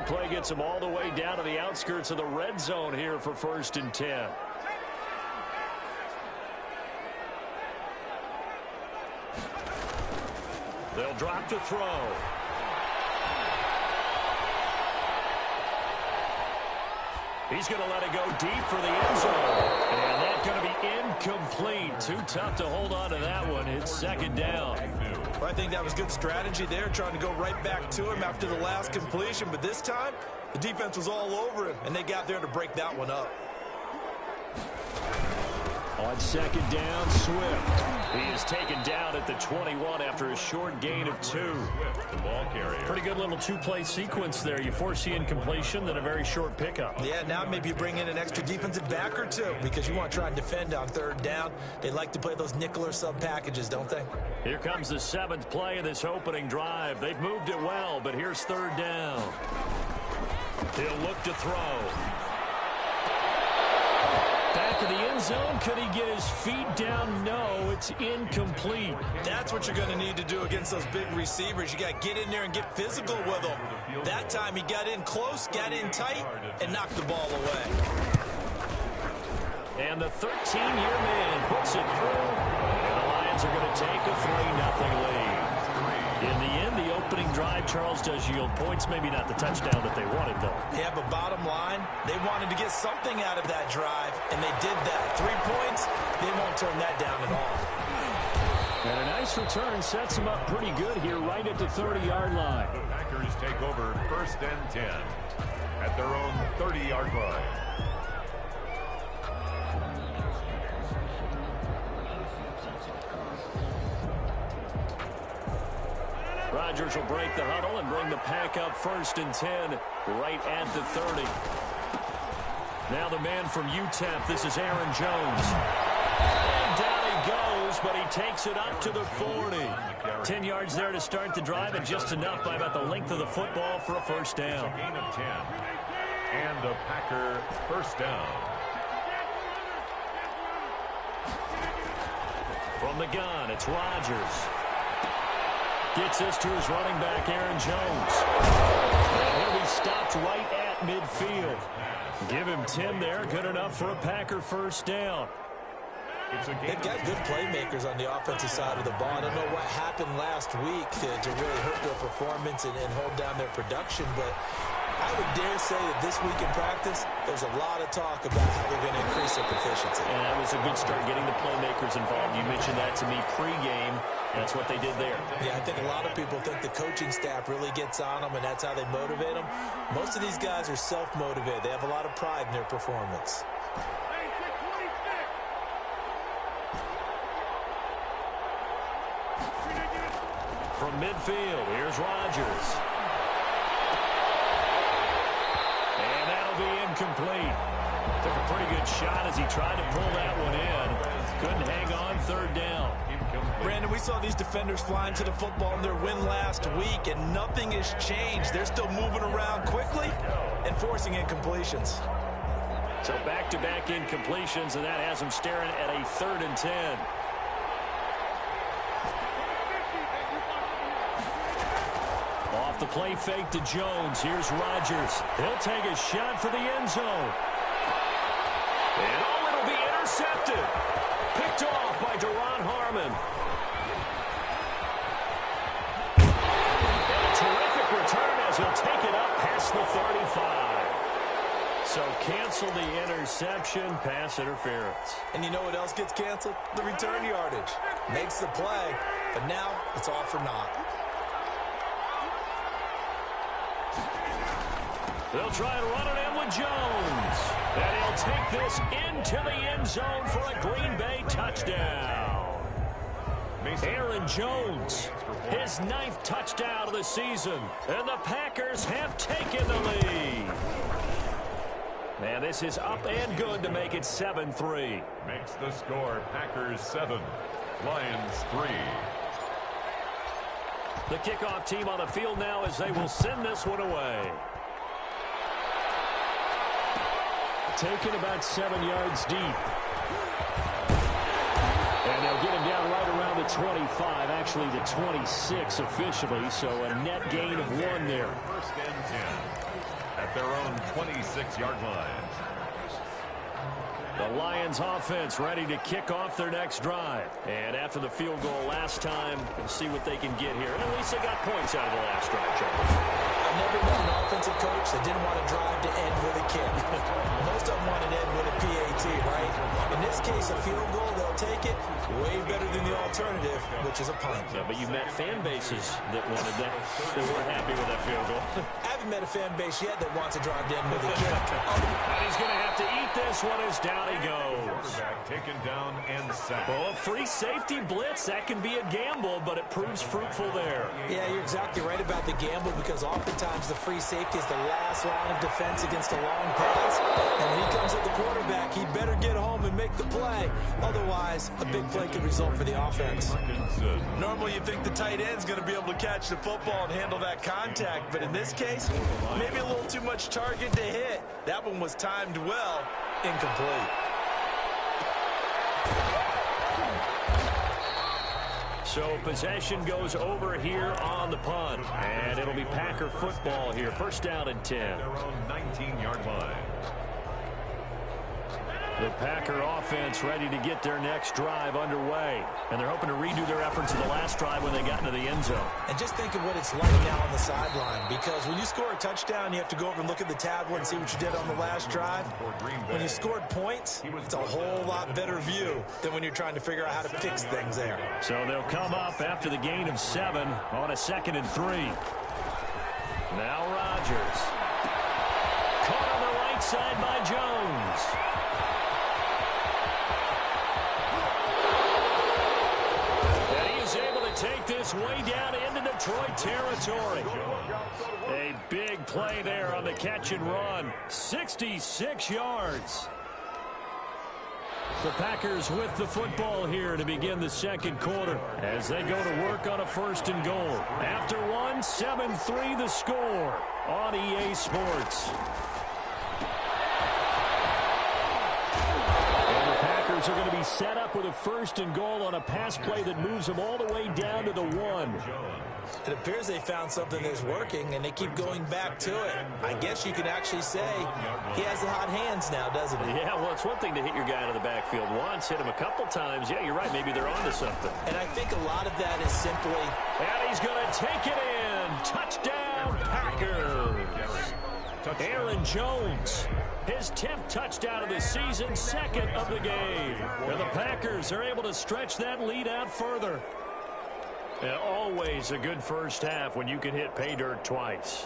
play gets them all the way down to the outskirts of the red zone here for 1st and 10. They'll drop to throw. He's going to let it go deep for the end zone. And that's going to be incomplete. Too tough to hold on to that one. It's 2nd down. Well, I think that was good strategy there, trying to go right back to him after the last completion. But this time, the defense was all over him, and they got there to break that one up. On 2nd down, Swift. He is taken down at the 21 after a short gain of 2. The ball carrier. Pretty good little 2-play sequence there. You force the incompletion, then a very short pickup. Yeah, now maybe you bring in an extra defensive back or 2 because you want to try and defend on 3rd down. They like to play those nickel or sub packages, don't they? Here comes the 7th play of this opening drive. They've moved it well, but here's 3rd down. He'll look to throw. Back to the end zone. Could he get his feet down? No, it's incomplete. That's what you're going to need to do against those big receivers. You got to get in there and get physical with them. That time he got in close, got in tight, and knocked the ball away. And the 13-year man puts it through. And the Lions are going to take a 3-0 lead. In the end, the opening drive, Charles, does yield points. Maybe not the touchdown that they wanted, though. Yeah, but bottom line, they wanted to get something out of that drive, and they did that. 3 points, they won't turn that down at all. And a nice return sets them up pretty good here right at the 30-yard line. The Packers take over 1st and 10 at their own 30-yard line. Rodgers will break the huddle and bring the pack up 1st and 10 right at the 30. Now the man from UTEP, this is Aaron Jones. And down he goes, but he takes it up to the 40. 10 yards there to start the drive, and just enough by about the length of the football for a 1st down. Gain of 10. And a Packer 1st down. From the gun, it's Rodgers. Gets this to his running back, Aaron Jones. And he'll be stopped right at midfield. Give him 10 there. Good enough for a Packer 1st down. They've got good playmakers on the offensive side of the ball. I don't know what happened last week to really hurt their performance and hold down their production, but I would dare say that this week in practice, there's a lot of talk about how they're going to increase their proficiency. And that was a good start, getting the playmakers involved. You mentioned that to me pregame. That's what they did there. Yeah, I think a lot of people think the coaching staff really gets on them, and that's how they motivate them. Most of these guys are self-motivated. They have a lot of pride in their performance. From midfield, here's Rodgers. And that'll be incomplete. Took a pretty good shot as he tried to pull that one in. Couldn't hang on 3rd down. Brandon, we saw these defenders flying to the football in their win last week, and nothing has changed. They're still moving around quickly and forcing incompletions. So back-to-back incompletions, and that has them staring at a 3rd and 10. Off the play fake to Jones. Here's Rodgers. He'll take a shot for the end zone. And it'll be intercepted. Picked off by Duron Harmon. And a terrific return as he'll take it up past the 35. So cancel the interception, pass interference. And you know what else gets canceled? The return yardage. Makes the play, but now it's all for naught. They'll try and run it in with Jones. And he'll take this into the end zone for a Green Bay touchdown. Aaron Jones, his 9th touchdown of the season. And the Packers have taken the lead. Man, this is up and good to make it 7-3. Makes the score Packers 7, Lions 3. The kickoff team on the field now as they will send this one away. Taken about 7 yards deep. And they'll get him down right around the 25, actually the 26 officially, so a net gain of 1 there. 1st and 10. their own 26-yard line. The Lions offense ready to kick off their next drive. And after the field goal last time, we'll see what they can get here. And at least they got points out of the last drive, Charles. I've never met an offensive coach that didn't want to drive to end with a kick. Most of them want to end with a PAT, right? In this case, a field goal, they'll take it way better than the alternative, which is a punt. Yeah, but you've met fan bases that wanted that. They weren't happy with that field goal. I haven't met a fan base yet that wants to drive to end with a kick. And he's going to have to eat this one as down he goes. Quarterback taken down and sacked. Well, a free safety blitz, that can be a gamble, but it proves fruitful there. Yeah, you're exactly right about the gamble because oftentimes the free safety is the last line of defense against a long pass. And when he comes at the quarterback, he better get home and make the play. Otherwise, a big play could result for the offense. Normally you think the tight end's going to be able to catch the football and handle that contact, but in this case, maybe a little too much target to hit. That one was timed well. Incomplete. So possession goes over here on the punt. And it'll be Packer football here. First down and 10. Their own 19-yard line. The Packer offense ready to get their next drive underway. And they're hoping to redo their efforts of the last drive when they got into the end zone. And just think of what it's like now on the sideline, because when you score a touchdown, you have to go over and look at the tablet and see what you did on the last drive. When you scored points, it's a whole lot better view than when you're trying to figure out how to fix things there. So they'll come up after the gain of 7 on a 2nd and 3. Now Rodgers. Caught on the right side by Jones. Take this way down into Detroit territory. A big play there on the catch and run. 66 yards. The Packers with the football here to begin the second quarter as they go to work on a 1st and goal. After one, 7-3 the score on EA Sports. Are going to be set up with a 1st and goal on a pass play that moves them all the way down to the 1. It appears they found something that's working, and they keep going back to it. I guess you could actually say he has the hot hands now, doesn't he? Yeah, well, it's one thing to hit your guy out of the backfield once, hit him a couple times. Yeah, you're right. Maybe they're onto something. And I think a lot of that is simply... And he's going to take it in. Touchdown, Packers. Aaron Jones. His 10th touchdown of the season, 2nd of the game. And the Packers are able to stretch that lead out further. And always a good first half when you can hit pay dirt twice.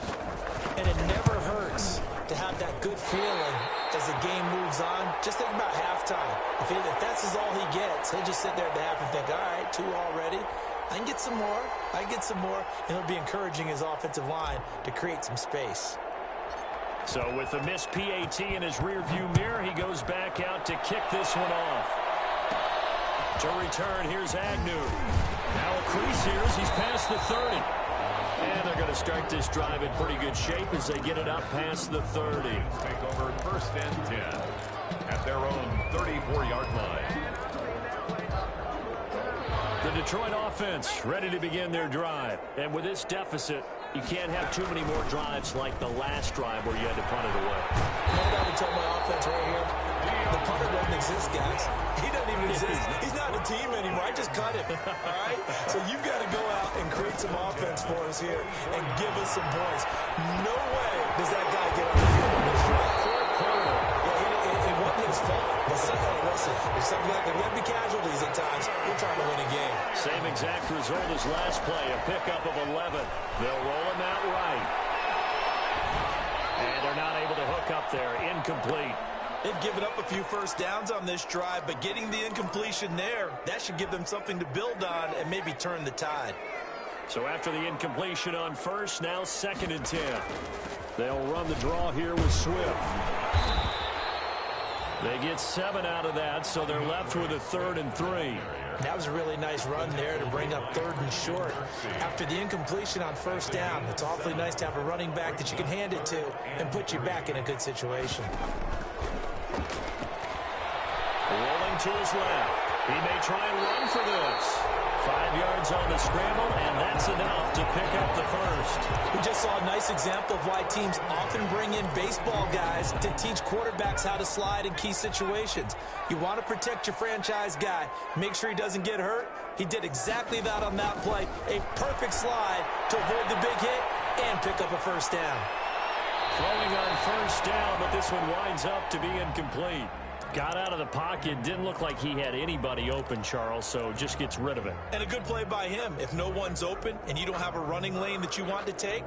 And it never hurts to have that good feeling as the game moves on. Just think about halftime. If that's all he gets, he'll just sit there at the half and think, all right, 2 already. I can get some more. I can get some more. And it'll be encouraging his offensive line to create some space. So with a missed PAT in his rearview mirror, he goes back out to kick this one off. To return, here's Agnew. Now a crease here as he's past the 30. And they're going to start this drive in pretty good shape as they get it up past the 30. Take over 1st and 10 at their own 34-yard line. The Detroit offense ready to begin their drive. And with this deficit, you can't have too many more drives like the last drive where you had to punt it away. You know what I would tell my offense right here? The punter doesn't exist, guys. He doesn't even exist. He's not a team anymore. I just cut him, all right? So you've got to go out and create some offense for us here and give us some points. No way does that guy get on the field in this drive. It wasn't his fault. But listen, there's something like that. We have to be casualties at times. We're trying to win a game. Same exact result as last play, a pickup of 11. They'll roll him out right. And they're not able to hook up there. Incomplete. They've given up a few first downs on this drive, but getting the incompletion there, that should give them something to build on and maybe turn the tide. So after the incompletion on 1st, now 2nd and 10. They'll run the draw here with Swift. They get 7 out of that, so they're left with a 3rd and 3. That was a really nice run there to bring up 3rd and short. After the incompletion on 1st down, it's awfully nice to have a running back that you can hand it to and put you back in a good situation. Rolling to his left. He may try and run for this. 5 yards on the scramble, and that's enough to pick up the first. We just saw a nice example of why teams often bring in baseball guys to teach quarterbacks how to slide in key situations. You want to protect your franchise guy. Make sure he doesn't get hurt. He did exactly that on that play. A perfect slide to avoid the big hit and pick up a first down. Throwing on first down, but this one winds up to be incomplete. Got out of the pocket. Didn't look like he had anybody open, Charles, so just gets rid of it. And a good play by him. If no one's open and you don't have a running lane that you want to take,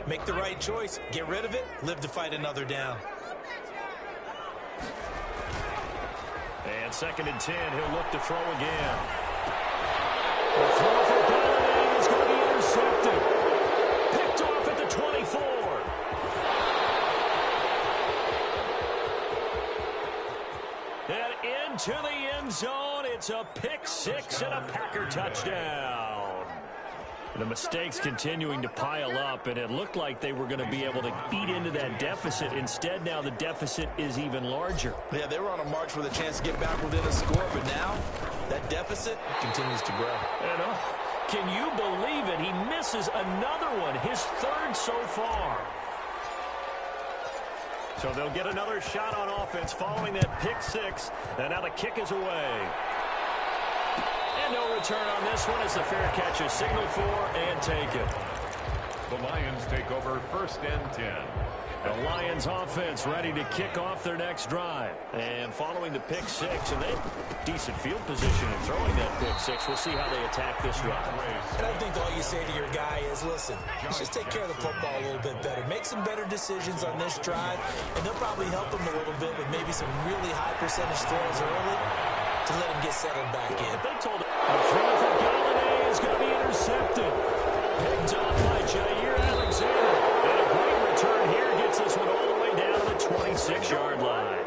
make the right choice. Get rid of it. Live to fight another down. And 2nd and 10, he'll look to throw again. The throw for Galladay is going to be intercepted. Picked off at the 24. And into the end zone, it's a pick six and a Packer touchdown. The mistakes continuing to pile up, and it looked like they were going to be able to eat into that deficit. Instead, now the deficit is even larger. Yeah, they were on a march with a chance to get back within a score, but now that deficit continues to grow. And, can you believe it? He misses another one, his 3rd so far. So they'll get another shot on offense following that pick six. And now the kick is away. And no return on this one as the fair catch is signaled for and taken. The Lions take over 1st and 10. The Lions offense ready to kick off their next drive. And following the pick six, and they decent field position in throwing that pick six. We'll see how they attack this drive. And I think all you say to your guy is, listen, let's just take care of the football a little bit better. Make some better decisions on this drive, and they'll probably help him a little bit with maybe some really high percentage throws early to let him get settled back in. They told him the throw for Galladay is going to be intercepted. Picked up by Jair Alexander. And a great return here gets this one all the way down to the 26-yard line.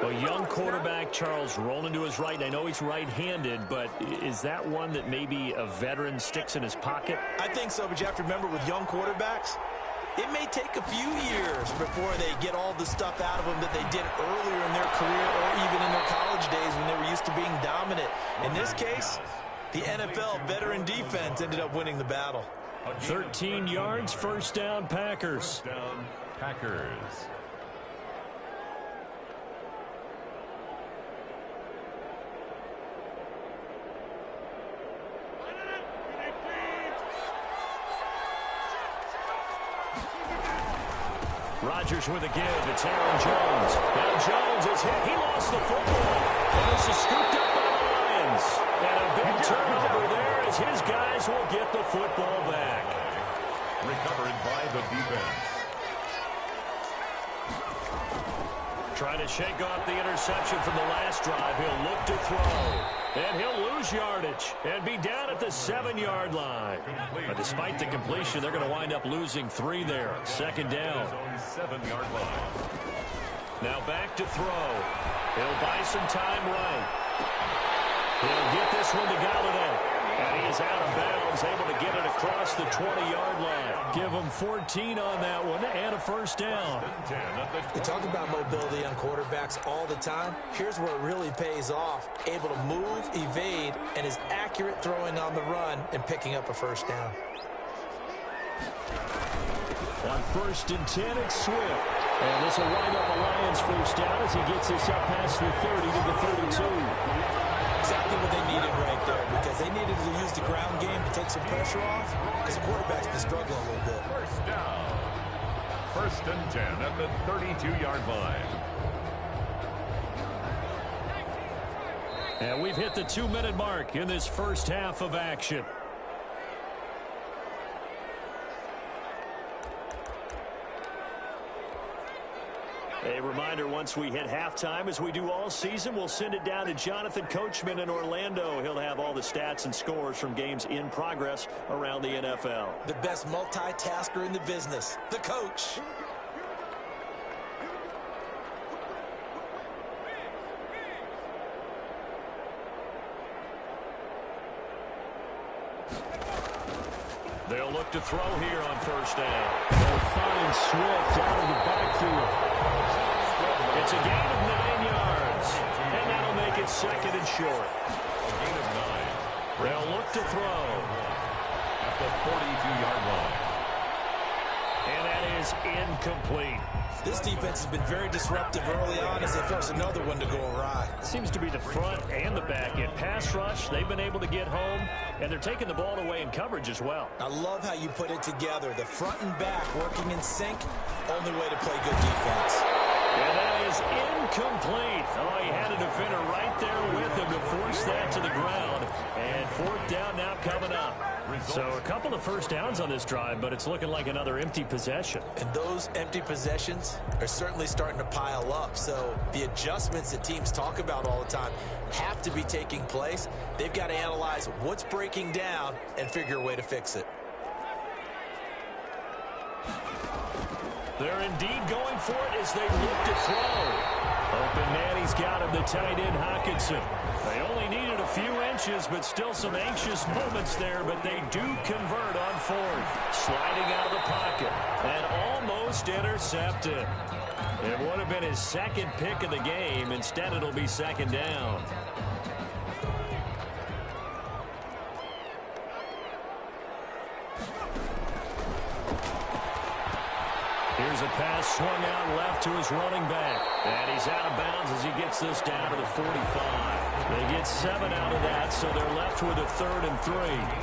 A young quarterback, Charles, rolling to his right. And I know he's right-handed, but is that one that maybe a veteran sticks in his pocket? I think so, but you have to remember with young quarterbacks, it may take a few years before they get all the stuff out of them that they did earlier in their career or even in their college days when they were used to being dominant. In this case, the NFL veteran defense ended up winning the battle. 13 yards, first down, Packers. First down, Packers. Rodgers with a give. It's Aaron Jones. Now Jones is hit. He lost the football. And this is scooped up by the Lions. And a big turnover there as his guys will get the football back. Recovered by the defense. Trying to shake off the interception from the last drive. He'll look to throw. And he'll lose yardage and be down at the 7-yard line. But despite the completion, they're going to wind up losing 3 there. 2nd down. 7-yard line. Now back to throw. He'll buy some time right. He'll get this one to Galladay. And he is out of bounds, able to get it across the 20-yard line. Give him 14 on that one and a first down. We talk about mobility on quarterbacks all the time. Here's where it really pays off. Able to move, evade, and is accurate throwing on the run and picking up a first down. On 1st and 10, it's Swift. And this will wind up a Lions first down as he gets this up past the 30 to the 32. Exactly what they needed right there, because they needed to use the ground game to take some pressure off, because the quarterback's been struggling a little bit. First down. 1st and 10 at the 32-yard line. And we've hit the 2-minute mark in this first half of action. A reminder, once we hit halftime, as we do all season, we'll send it down to Jonathan Coachman in Orlando. He'll have all the stats and scores from games in progress around the NFL. The best multitasker in the business, the coach. They'll look to throw here on first down. They'll find Swift out of the backfield. It's a gain of 9 yards, and that'll make it 2nd and short. A gain of 9. They'll look to throw. At the 42-yard line. And that is incomplete. This defense has been very disruptive early on as they force another one to go awry. Seems to be the front and the back. In pass rush, they've been able to get home, and they're taking the ball away in coverage as well. I love how you put it together. The front and back working in sync, only way to play good defense. And that is incomplete. Oh, he had a defender right there with him to force that to the ground. And fourth down now coming up. So a couple of first downs on this drive, but it's looking like another empty possession. And those empty possessions are certainly starting to pile up. So the adjustments that teams talk about all the time have to be taking place. They've got to analyze what's breaking down and figure a way to fix it. They're indeed going for it as they look to throw. Open man, he's got him, the tight end Hockenson. They only needed a few inches, but still some anxious moments there, but they do convert on fourth. Sliding out of the pocket and almost intercepted. It would have been his second pick of the game. Instead, it'll be second down. Here's a pass swung out left to his running back. And he's out of bounds as he gets this down to the 45. They get 7 out of that, so they're left with a 3rd and 3.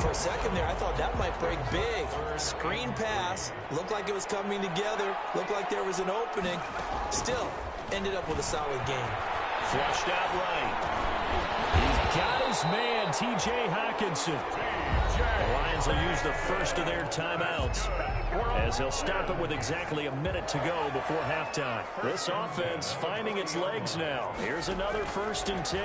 For a second there, I thought that might break big. Screen pass. Looked like it was coming together. Looked like there was an opening. Still, ended up with a solid game. Flushed out right. He's got his man, T.J. Hockenson. The Lions will use the first of their timeouts as they'll stop it with exactly a minute to go before halftime. This offense finding its legs now. Here's another 1st and 10.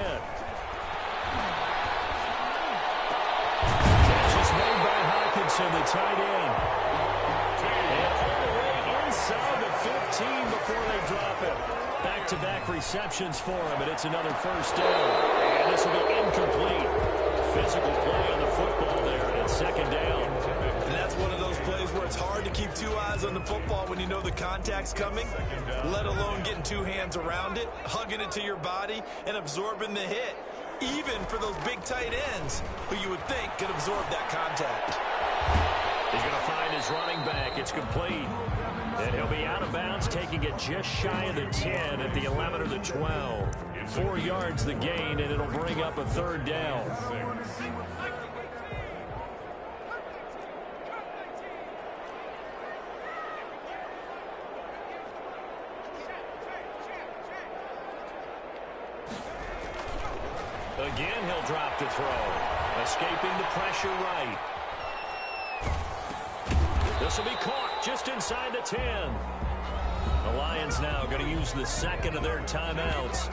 Catch is made by Hockenson, the tight end. And all the way inside the 15 before they drop it. Back-to-back receptions for him, and it's another 1st down. And this will be incomplete. Physical play on the football there, and it's 2nd down. And that's one of those plays where it's hard to keep 2 eyes on the football when you know the contact's coming, let alone getting 2 hands around it, hugging it to your body, and absorbing the hit, even for those big tight ends who you would think could absorb that contact. He's going to find his running back. It's complete. And he'll be out of bounds, taking it just shy of the 10 at the 11 or the 12. 4 yards the gain, and it'll bring up a 3rd down. Again, he'll drop to throw. Escaping the pressure right. This will be caught just inside the 10. The Lions now going to use the 2nd of their timeouts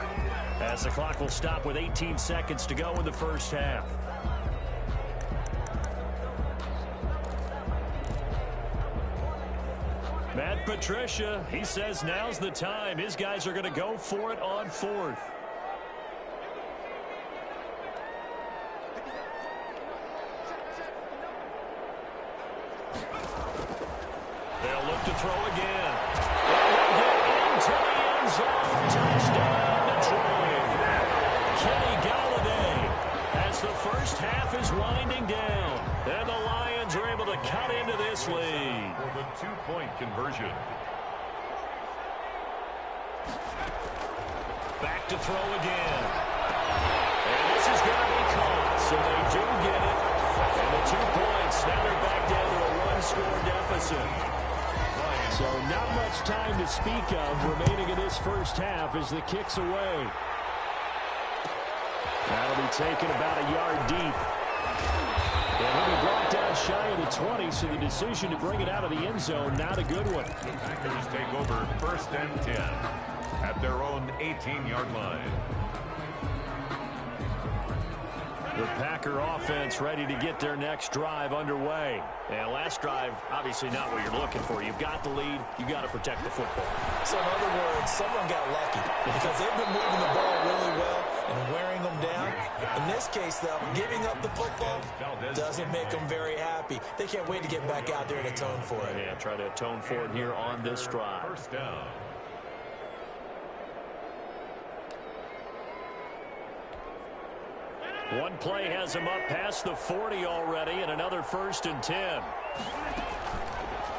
as the clock will stop with 18 seconds to go in the first half. Matt Patricia, he says now's the time. His guys are going to go for it on 4th. They'll look to throw again. They'll get into the end zone. Touchdown, Detroit. Kenny Galladay as the first half is winding down. And the Lions are able to cut into this lead. For the 2-point conversion. Back to throw again. And this is going to be caught, so they do get it. And the 2 points, now they're back down to a 1-score deficit. So not much time to speak of remaining in this first half as the kick's away. That'll be taken about a yard deep. And he'll be brought down shy of the 20, so the decision to bring it out of the end zone, not a good one. The Packers take over 1st and 10 at their own 18-yard line. The Packer offense ready to get their next drive underway. And last drive, obviously not what you're looking for. You've got the lead. You've got to protect the football. So in other words, someone got lucky because they've been moving the ball really well and wearing them down. In this case, though, giving up the football doesn't make them very happy. They can't wait to get back out there and atone for it. Yeah, try to atone for it here on this drive. 1st down. One play has him up past the 40 already, and another 1st and 10.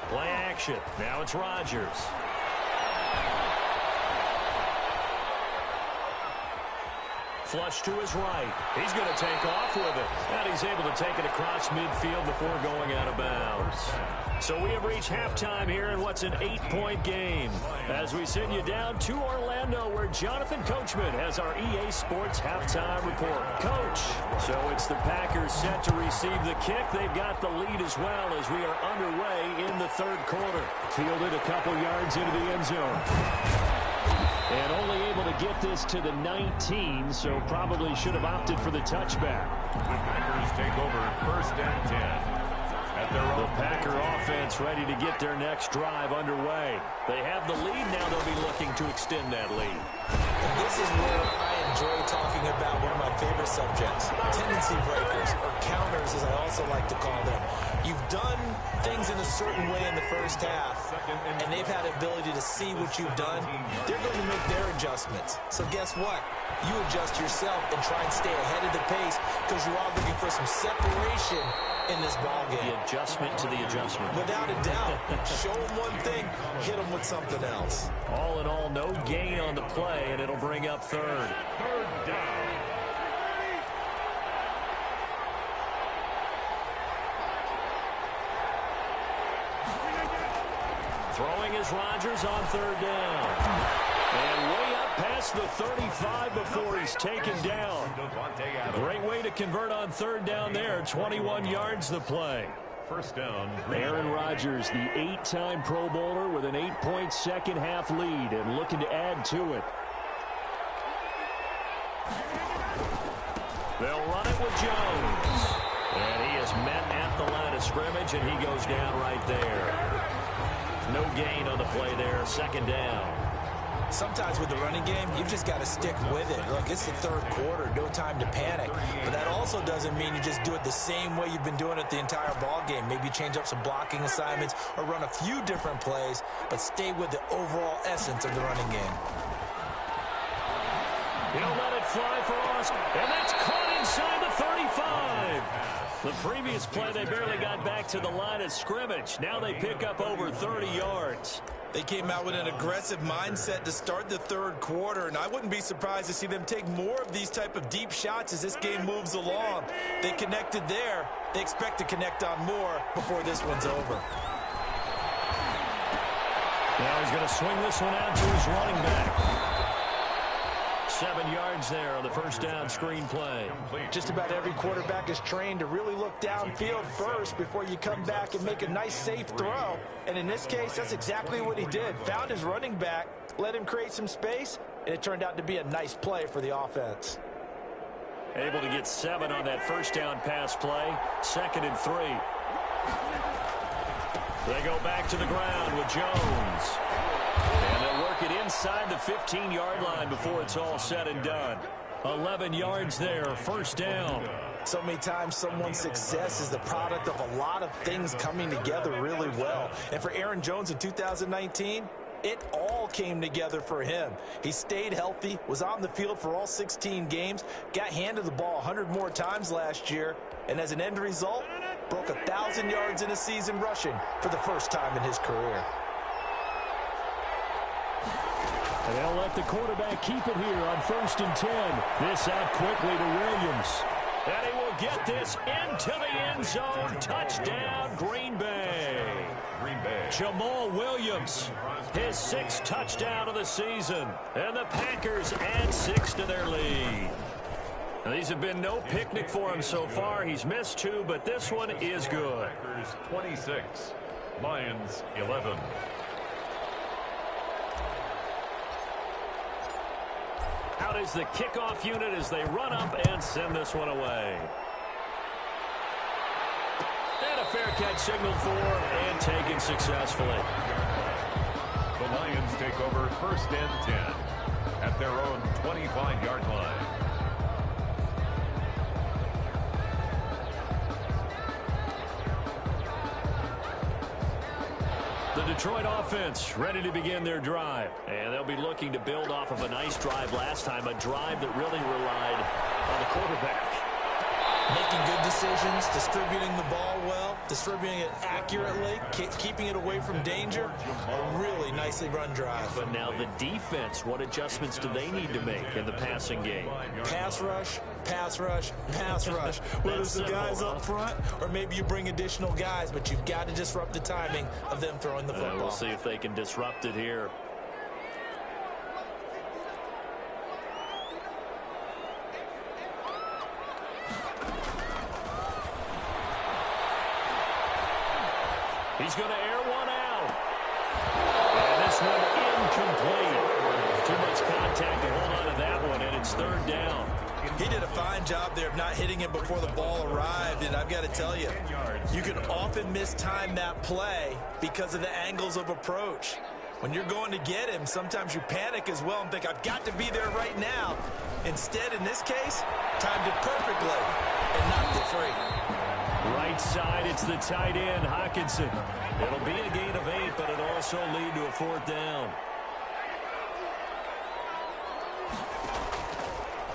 Play action. Now it's Rodgers. Flush to his right. He's going to take off with it. And he's able to take it across midfield before going out of bounds. So we have reached halftime here in what's an 8-point game. As we send you down to Orlando, where Jonathan Coachman has our EA Sports halftime report. Coach, so it's the Packers set to receive the kick. They've got the lead as well as we are underway in the 3rd quarter. Fielded a couple yards into the end zone. And only able to get this to the 19, so probably should have opted for the touchback. The Packers take over 1st and 10. The Packer offense ready to get their next drive underway. They have the lead now. They'll be looking to extend that lead. And this is where I enjoy talking about one of my favorite subjects, tendency breakers, or counters as I also like to call them. You've done things in a certain way in the first half, and they've had the ability to see what you've done. They're going to make their adjustments. So guess what? You adjust yourself and try and stay ahead of the pace because you are looking for some separation in this ball game. The adjustment to the adjustment. Without a doubt. Show them one thing, hit them with something else. All in all, no gain on the play, and it'll bring up 3rd. 3rd down. Throwing is Rodgers on 3rd down. And way up past the 35 before he's taken down. Great way to convert on 3rd down there. 21 yards the play. 1st down. Aaron Rodgers, the 8-time Pro Bowler with an 8-point second-half lead and looking to add to it. They'll run it with Jones. And he is met at the line of scrimmage, and he goes down right there. No gain on the play there. 2nd down. Sometimes with the running game, you've just got to stick with it. Look, it's the 3rd quarter, no time to panic. But that also doesn't mean you just do it the same way you've been doing it the entire ball game. Maybe change up some blocking assignments or run a few different plays, but stay with the overall essence of the running game. He'll let it fly for Austin, and that's caught inside the 35. The previous play, they barely got back to the line of scrimmage. Now they pick up over 30 yards. They came out with an aggressive mindset to start the 3rd quarter, and I wouldn't be surprised to see them take more of these type of deep shots as this game moves along. They connected there. They expect to connect on more before this one's over. Now he's going to swing this one out to his running back. 7 yards there on the 1st down screen play. Just about every quarterback is trained to really look downfield first before you come back and make a nice, safe throw. And in this case, that's exactly what he did. Found his running back, let him create some space, and it turned out to be a nice play for the offense. Able to get 7 on that 1st down pass play. 2nd and 3. They go back to the ground with Jones. And they'll work it inside the 15-yard line before it's all said and done. 11 yards there, 1st down. So many times someone's success is the product of a lot of things coming together really well. And for Aaron Jones in 2019, it all came together for him. He stayed healthy, was on the field for all 16 games, got handed the ball 100 more times last year, and as an end result, broke 1,000 yards in a season rushing for the first time in his career. And they'll let the quarterback keep it here on 1st and 10. This out quickly to Williams. And he will get this into the end zone. Touchdown, Green Bay. Jamal Williams, his 6th touchdown of the season. And the Packers add 6 to their lead. Now, these have been no picnic for him so far. He's missed 2, but this one is good. Packers 26, Lions 11. Out is the kickoff unit as they run up and send this one away. And a fair catch signaled for and taken successfully. The Lions take over 1st and 10 at their own 25-yard line. The Detroit offense ready to begin their drive. And they'll be looking to build off of a nice drive last time, a drive that really relied on the quarterback. Making good decisions, distributing the ball well, distributing it accurately, keeping it away from danger. A really nicely run drive. But now the defense, what adjustments do they need to make in the passing game? Pass rush, pass rush, pass rush. Whether it's the guys up front or maybe you bring additional guys, but you've got to disrupt the timing of them throwing the football. We'll see if they can disrupt it here. He's going to air one out. And this one incomplete. Too much contact to hold on to that one, and it's third down. He did a fine job there of not hitting it before the ball arrived, and I've got to tell you, you can often mistime that play because of the angles of approach. When you're going to get him, sometimes you panic as well and think, I've got to be there right now. Instead, in this case, timed it perfectly and knocked it free. Right side, it's the tight end, Hockenson. It'll be a gain of 8, but it'll also lead to a fourth down.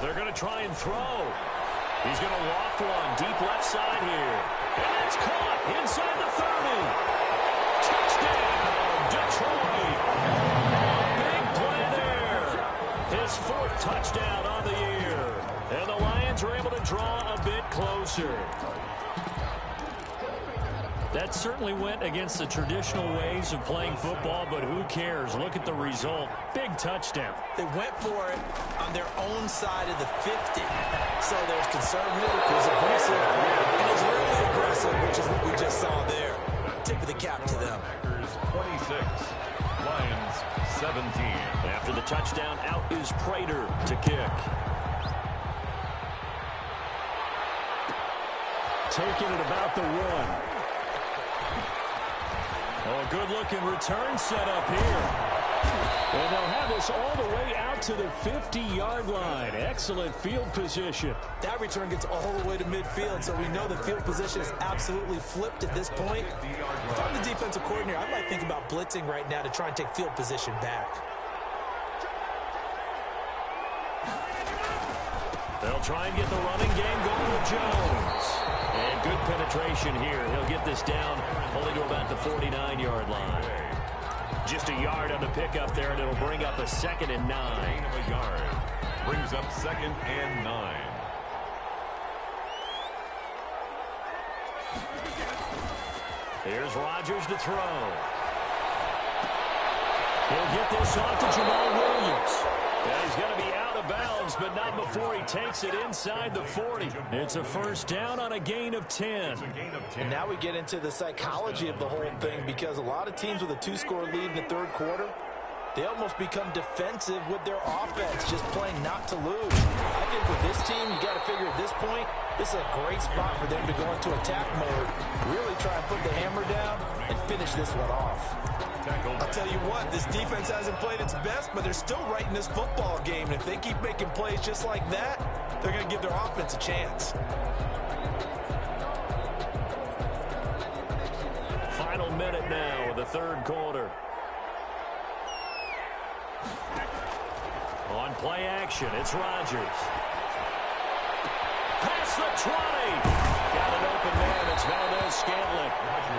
They're going to try and throw. He's going to loft one deep left side here. And it's caught inside the 30. Touchdown, Detroit. A big play there. His fourth touchdown on the year. And the Lions are able to draw a bit closer. That certainly went against the traditional ways of playing football, but who cares? Look at the result. Big touchdown. They went for it on their own side of the 50. So there's conservative, there's aggressive, and it's really aggressive, which is what we just saw there. Tip of the cap to them. Packers 26, Lions 17. After the touchdown, out is Prater to kick. Taking it about the 1. Oh, good-looking return set up here. And they'll have this all the way out to the 50-yard line. Excellent field position. That return gets all the way to midfield, so we know the field position is absolutely flipped at this point. If I'm the defensive coordinator, I might think about blitzing right now to try and take field position back. They'll try and get the running game going with Jones. And good penetration here. He'll get this down only to about the 49-yard line. Just a yard on the pickup there, and it'll bring up a 2nd and 9. Gain of a yard. Brings up 2nd and 9. Here's Rodgers to throw. He'll get this off to Jamal Williams. And he's going to be out of bounds, but not before he takes it inside the 40. It's a first down on a gain of 10. And now we get into the psychology of the whole thing, because a lot of teams with a 2-score lead in the third quarter, they almost become defensive with their offense, just playing not to lose. I think with this team, you got to figure at this point, this is a great spot for them to go into attack mode, really try and put the hammer down and finish this one off. I'll tell you what, this defense hasn't played its best, but they're still right in this football game. And if they keep making plays just like that, they're going to give their offense a chance. Final minute now of the third quarter. On play action, it's Rodgers. Past the 20. Got an open man. It's Valdez-Scantling.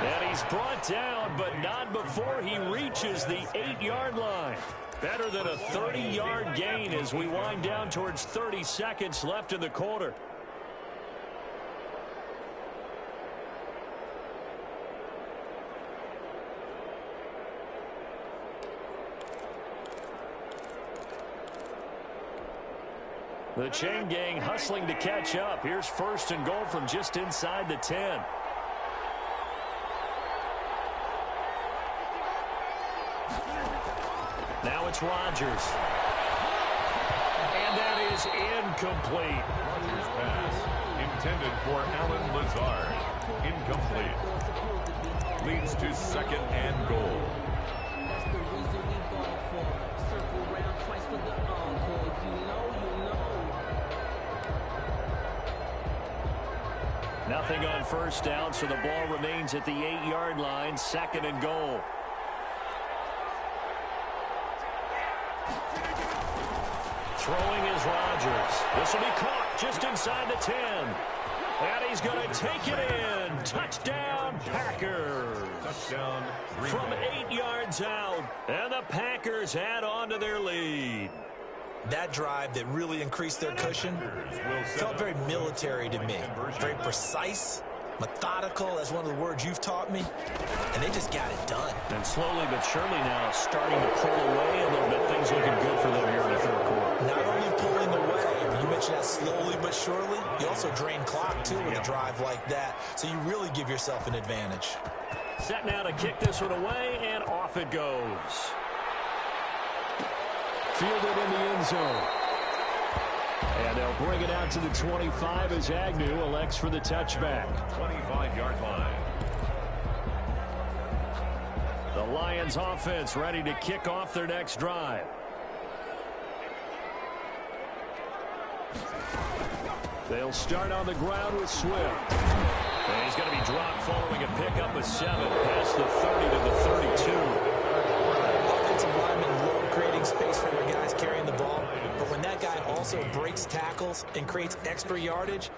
And he's brought down, but not before he reaches the 8-yard line. Better than a 30-yard gain as we wind down towards 30 seconds left in the quarter. The chain gang hustling to catch up. Here's 1st and goal from just inside the 10. Now it's Rodgers. And that is incomplete. Rodgers' pass intended for Alan Lazard. Incomplete. Leads to 2nd and goal. Nothing on first down, so the ball remains at the 8-yard line, 2nd and goal. Throwing is Rodgers. This will be caught just inside the 10. And he's going to take it in. Touchdown, Packers. Touchdown, from 8 yards out. And the Packers add on to their lead. That drive that really increased their cushion felt very military to me. Very precise, methodical. That's one of the words you've taught me. And they just got it done. And slowly but surely now starting to pull away a little bit. Things looking good for them here in the third quarter. Not only pulling away, you mentioned that slowly but surely. You also drain clock, too, with a drive like that. So you really give yourself an advantage. Set now to kick this one away, and off it goes. Fielded in the end zone. And they'll bring it out to the 25 as Agnew elects for the touchback. 25-yard line. The Lions offense ready to kick off their next drive. They'll start on the ground with Swift. And he's going to be dropped following a pickup of 7 past the 30 to the 32. Offensive linemen love creating space for their guys carrying the ball. But when that guy also breaks tackles and creates extra yardage,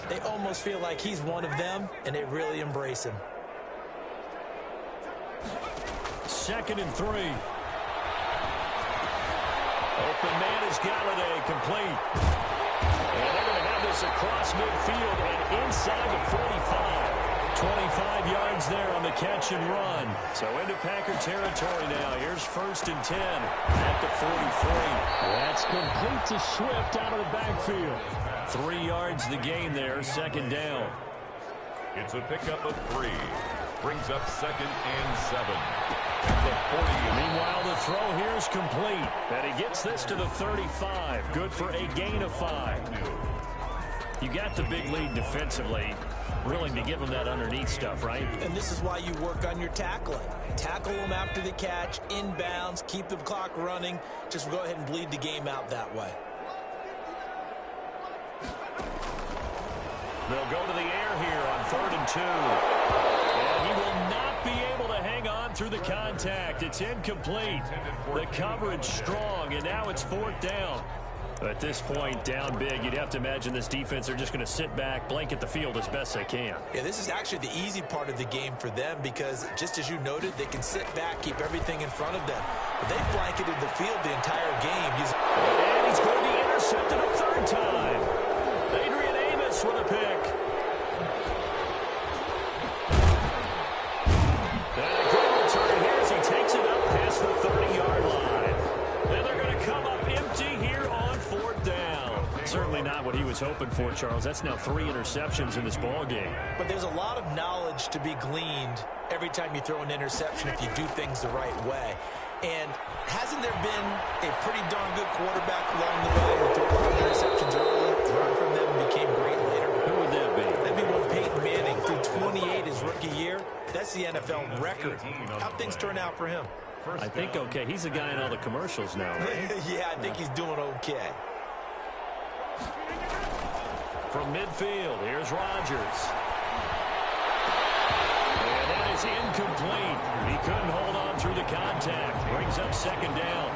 they almost feel like he's one of them, and they really embrace him. 2nd and 3. Open man is Galladay, complete. And they're going to have this across midfield and inside the 45. 25 yards there on the catch and run. So into Packer territory now. Here's 1st and 10 at the 43. That's complete to Swift out of the backfield. 3 yards the gain there, 2nd down. It's a pickup of 3. Brings up 2nd and 7. At the 40. Meanwhile, the throw here is complete. And he gets this to the 35. Good for a gain of 5. You got the big lead defensively. Willing to give them that underneath stuff, right? And this is why you work on your tackling. Tackle them after the catch, inbounds, keep the clock running. Just go ahead and bleed the game out that way. They'll go to the air here on 3rd and 2. And he will not be able to hang on through the contact. It's incomplete. The coverage strong, and now it's 4th down. At this point, down big, you'd have to imagine this defense are just going to sit back, blanket the field as best they can. Yeah, this is actually the easy part of the game for them because, just as you noted, they can sit back, keep everything in front of them. But they blanketed the field the entire game. And he's going to be intercepted a 3rd time. Adrian Amos with a pick. And a good return here as he takes it up past the 30-yard line. And they're going to come up empty here on 4th down. Certainly not what he was hoping for, Charles. That's now 3 interceptions in this ball game. But there's a lot of knowledge to be gleaned every time you throw an interception if you do things the right way. And hasn't there been a pretty darn good quarterback along the way who threw a lot of interceptions early, learned from them, and became great later? Who would that be? That'd be one Peyton Manning threw 28 his rookie year. That's the NFL record. How'd things turn out for him? I think okay. He's a guy in all the commercials now, right? Yeah, I think he's doing okay. From midfield, here's Rodgers. And that is incomplete. He couldn't hold on through the contact. Brings up 2nd down.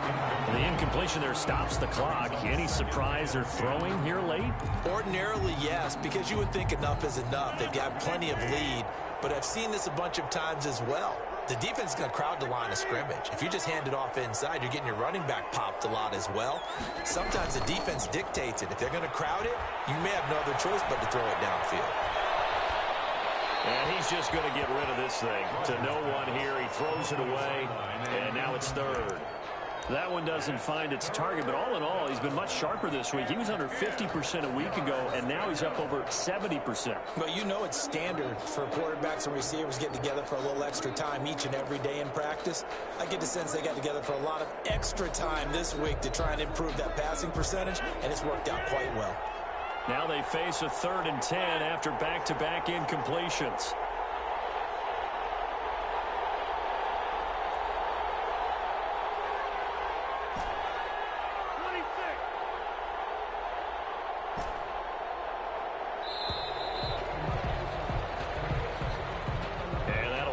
And the incompletion there stops the clock. Any surprise they're throwing here late? Ordinarily, yes, because you would think enough is enough. They've got plenty of lead. But I've seen this a bunch of times as well. The defense is going to crowd the line of scrimmage. If you just hand it off inside, you're getting your running back popped a lot as well. Sometimes the defense dictates it. If they're going to crowd it, you may have no other choice but to throw it downfield. And he's just going to get rid of this thing. To no one here. He throws it away, and now it's 3rd. That one doesn't find its target, but all in all, he's been much sharper this week. He was under 50% a week ago, and now he's up over 70%. But you know it's standard for quarterbacks and receivers getting together for a little extra time each and every day in practice. I get the sense they got together for a lot of extra time this week to try and improve that passing percentage, and it's worked out quite well. Now they face a 3rd and 10 after back-to-back incompletions.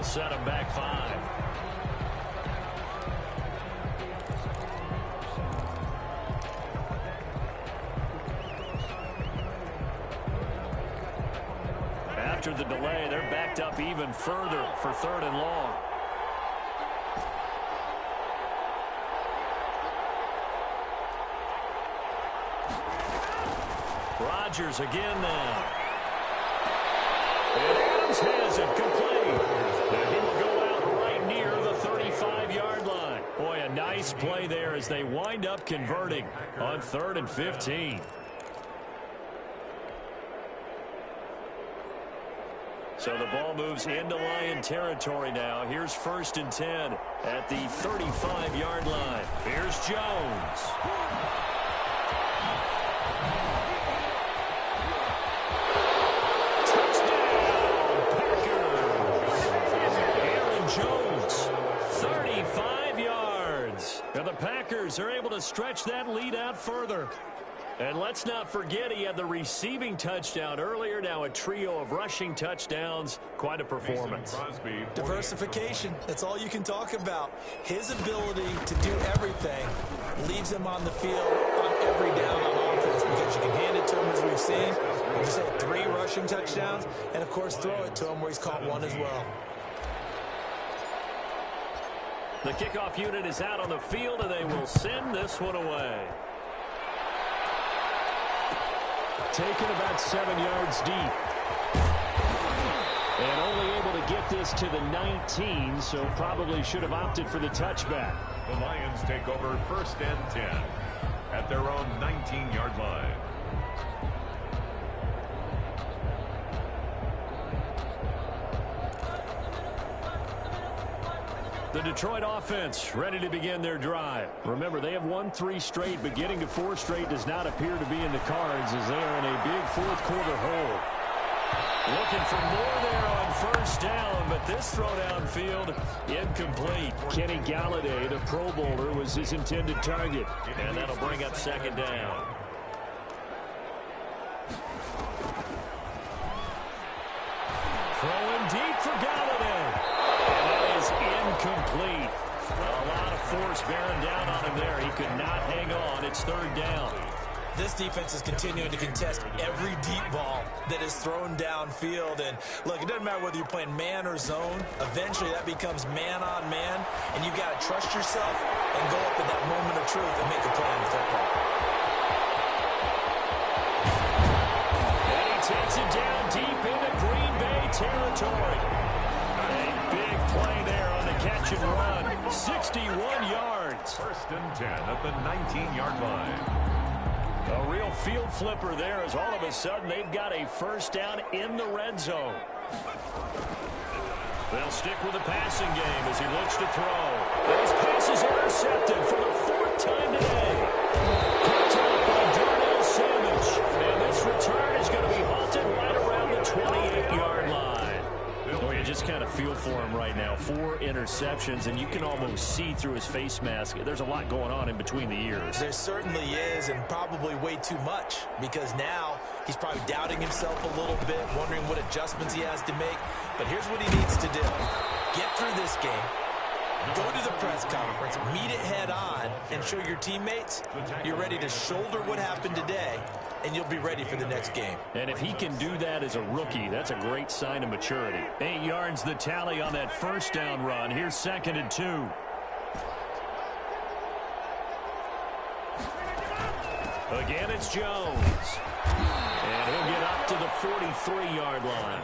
Set him back 5. after the delay. They're backed up even further for 3rd and long. Rodgers again now. And Adams has it complete. And he will go out right near the 35-yard line. Boy, a nice play there as they wind up converting on 3rd and 15. So the ball moves into Lion territory now. Here's 1st and 10 at the 35-yard line. Here's Jones. Jones, 35 yards. And the Packers are able to stretch that lead out further. And let's not forget he had the receiving touchdown earlier. Now a trio of rushing touchdowns. Quite a performance. Diversification. That's all you can talk about. His ability to do everything leaves him on the field on every down on offense because you can hand it to him as we've seen. We just had 3 rushing touchdowns and, of course, throw it to him where he's caught 1 as well. The kickoff unit is out on the field, and they will send this one away. Taken about 7 yards deep. And only able to get this to the 19, so probably should have opted for the touchback. The Lions take over 1st and 10 at their own 19-yard line. The Detroit offense ready to begin their drive. Remember, they have won 3 straight, but getting to 4 straight does not appear to be in the cards as they are in a big 4th quarter hole. Looking for more there on 1st down, but this throw downfield incomplete. Kenny Galladay, the Pro Bowler, was his intended target, and that'll bring up 2nd down. Throwing deep for Galladay. And that is incomplete. A lot of force bearing down on him there. He could not hang on. It's 3rd down. This defense is continuing to contest every deep ball that is thrown downfield. And, look, it doesn't matter whether you're playing man or zone. Eventually, that becomes man-on-man, and you've got to trust yourself and go up in that moment of truth and make a play on the football. And he takes it down deep into Green Bay territory. A big play there on the catch and run. 61 yards. 1st and 10 at the 19-yard line. A real field flipper there as all of a sudden they've got a 1st down in the red zone. They'll stick with the passing game as he looks to throw. And his pass is intercepted for the 4th time today. Picked up by Darnell Savage. And this return is going to be halted right around the 28-yard line. Oh, you just kind of feel for him right now. 4 interceptions, and you can almost see through his face mask. There's a lot going on in between the ears. There certainly is, and probably way too much, because now he's probably doubting himself a little bit, wondering what adjustments he has to make. But here's what he needs to do. Get through this game. Go to the press conference, meet it head on, and show your teammates you're ready to shoulder what happened today, and you'll be ready for the next game. And if he can do that as a rookie, that's a great sign of maturity. 8 yards the tally on that 1st down run. Here's 2nd and 2. Again, it's Jones. And he'll get up to the 43-yard line.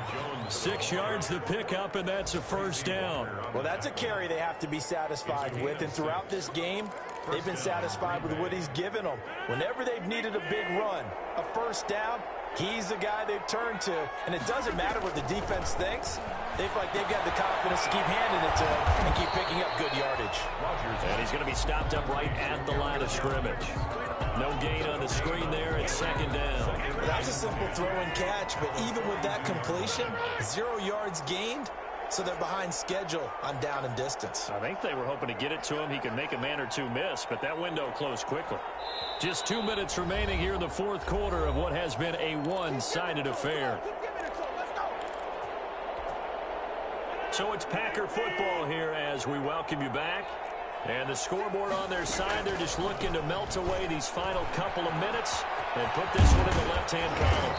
6 yards the pickup, and that's a 1st down. Well, that's a carry they have to be satisfied with, and throughout this game, they've been satisfied with what he's given them. Whenever they've needed a big run, a 1st down, he's the guy they've turned to. And it doesn't matter what the defense thinks. They've got the confidence to keep handing it to him and keep picking up good yardage. And he's going to be stopped up right at the line of scrimmage. No gain on the screen there. It's 2nd down. Well, that's a simple throw and catch, but even with that completion, 0 yards gained, so they're behind schedule on down and distance. I think they were hoping to get it to him. He could make a man or two miss, but that window closed quickly. Just 2 minutes remaining here in the 4th quarter of what has been a one-sided affair. So it's Packer football here as we welcome you back. And the scoreboard on their side, they're just looking to melt away these final couple of minutes and put this one in the left-hand column.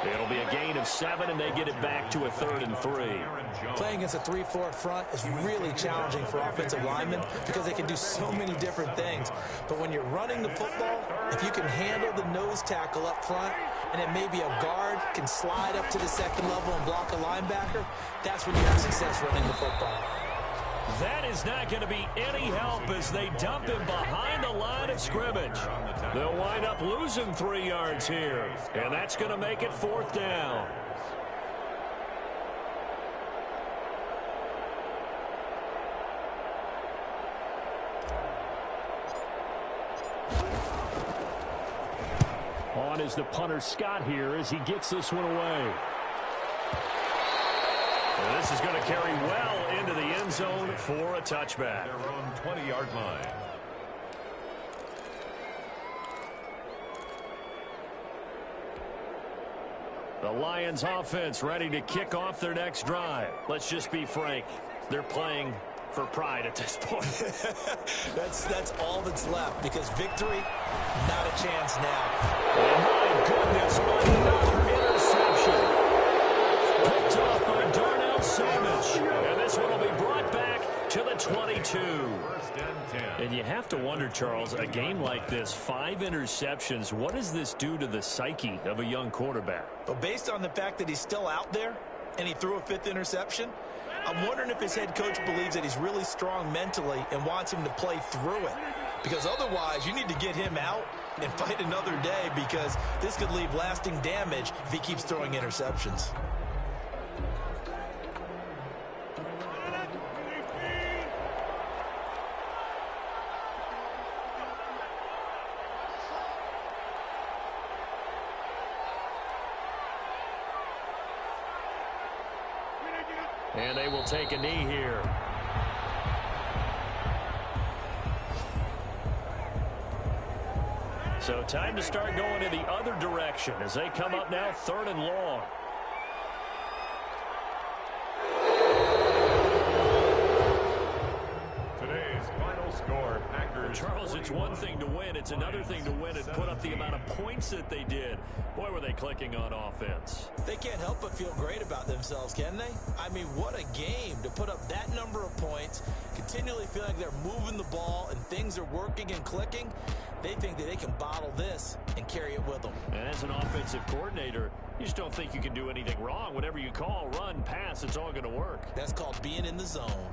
It'll be a gain of 7, and they get it back to a 3rd and 3. Playing against a 3-4 front is really challenging for offensive linemen because they can do so many different things. But when you're running the football, if you can handle the nose tackle up front, and then maybe a guard can slide up to the second level and block a linebacker, that's when you have success running the football. That is not going to be any help as they dump him behind the line of scrimmage. They'll wind up losing 3 yards here, and that's going to make it 4th down. On is the punter Scott here as he gets this one away. And this is going to carry well into the end zone for a touchback. Their own 20-yard line. The Lions offense ready to kick off their next drive. Let's just be frank. They're playing for pride at this point. That's all that's left because victory, not a chance now. And my goodness, another interception. Picked off by Darnell Savage. And this one will be brought back to the 22. 1st and 10. And you have to wonder, Charles, a game like this, 5 interceptions, what does this do to the psyche of a young quarterback? But based on the fact that he's still out there and he threw a 5th interception, I'm wondering if his head coach believes that he's really strong mentally and wants him to play through it. Because otherwise, you need to get him out and fight another day because this could leave lasting damage if he keeps throwing interceptions. And they will take a knee here. So time to start going in the other direction as they come up now 3rd and long. Today's final score, Packers. Charles, it's one thing to win. It's another thing to win and put up the amount of points that they did. Boy, were they clicking on offense. They can't help but feel great about themselves, can they? I mean, what a game to put up that number of points, continually feeling like they're moving the ball and things are working and clicking. They think that they can bottle this and carry it with them. And as an offensive coordinator, you just don't think you can do anything wrong. Whatever you call, run, pass, it's all going to work. That's called being in the zone.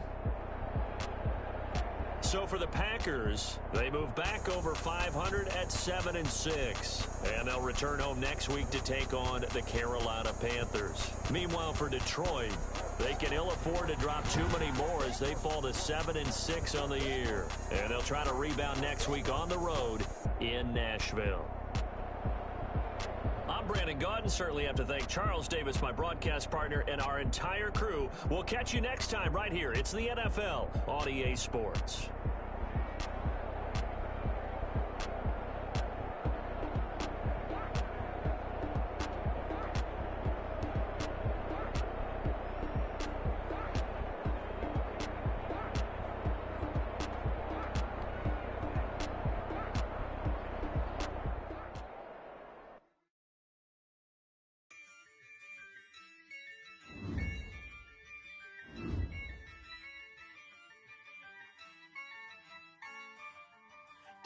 So for the Packers, they move back over 500 at 7-6. And they'll return home next week to take on the Carolina Panthers. Meanwhile, for Detroit, they can ill afford to drop too many more as they fall to 7-6 on the year. And they'll try to rebound next week on the road in Nashville. I'm Brandon Gaudin. Certainly have to thank Charles Davis, my broadcast partner, and our entire crew. We'll catch you next time right here. It's the NFL on EA Sports.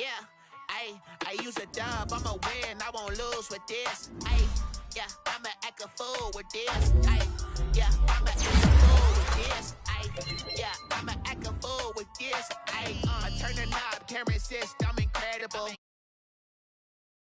Yeah, I use a dub, I'ma win, I won't lose with this. Yeah, I'ma act a fool with this. Yeah, I'ma act a fool with this. Yeah, I'ma act a fool with this. I turn the knob, camera assist, I'm incredible.